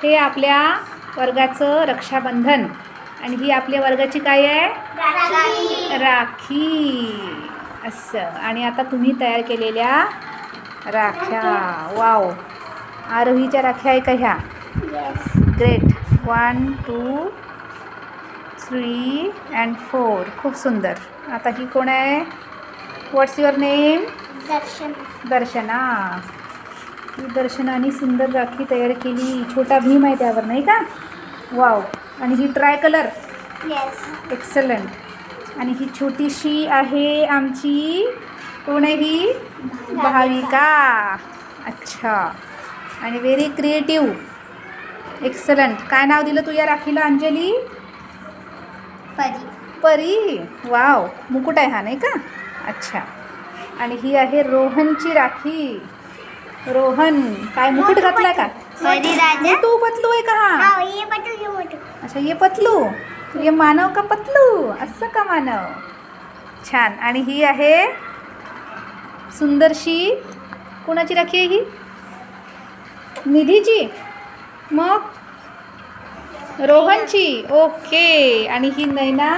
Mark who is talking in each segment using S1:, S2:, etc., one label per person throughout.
S1: हे आपल्या वर्गाचं रक्षाबंधन आणि ही आपल्या वर्गाची काय आहे? राखी. असं. आणि आता तुम्ही तयार केलेल्या राख्या. वाव. आरोहीच्या राख्या आहे का ह्या? ग्रेट. 1 2 3 and 4. खूप सुंदर. आता ही कोण आहे? व्हॉट्स युअर नेम? दर्शना. ही दर्शनाने सुंदर राखी तयार केली. छोटा भीम आहे त्यावर, नाही का? वाव. आणि ही ट्राय कलर. एक्सलंट. आणि ही छोटीशी आहे आमची, कोण आहे ही? भाविका. अच्छा. आणि व्हेरी क्रिएटिव्ह. एक्सलंट. काय नाव दिलं तू या राखीला अंजली? परी. वाव. मुकुट आहे हा, नाही का? अच्छा. आणि ही आहे रोहनची राखी. रोहन काय मुकुट घातला का? तू पतलू आहे का हा? अच्छा, ये पतलू. ये मानव का पतलू? असं का मानव? छान. आणि ही आहे सुंदरशी, कोणाची राखी आहे ही? निधीची. मग रोहनची. ओके. आणि ही नैना,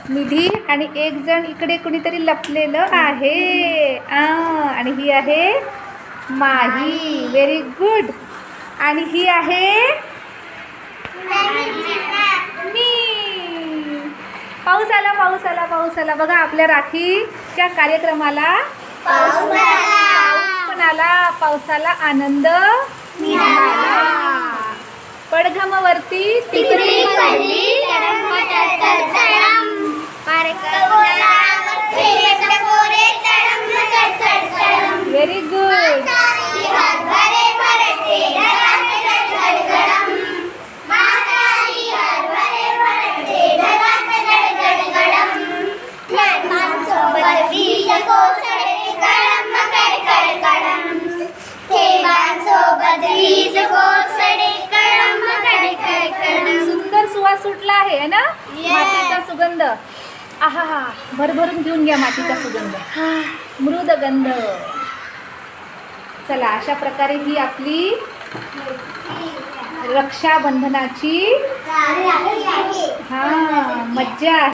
S1: निधी आणि एक जण इकडे कुणीतरी लपलेलं आहे. आणि ही आहे माही. Very good. आणि ही आहे मी. पाऊस आला, पाऊस आला, पाऊस आला. बघा आपल्या राखीच्या कार्यक्रमाला पाऊस पण आला. पावसाला आनंद मिळाला. पडघमावरती टिपरी पडली. Very good. सुंदर सुवास सुटला आहे ना, मातीचा सुगंध. आहा हा. भरभरून घेऊन घ्या मातीचा सुगंध, मृद गंध. चला, अशा प्रकारे ही आपली रक्षाबंधनाची मज्जा आहे.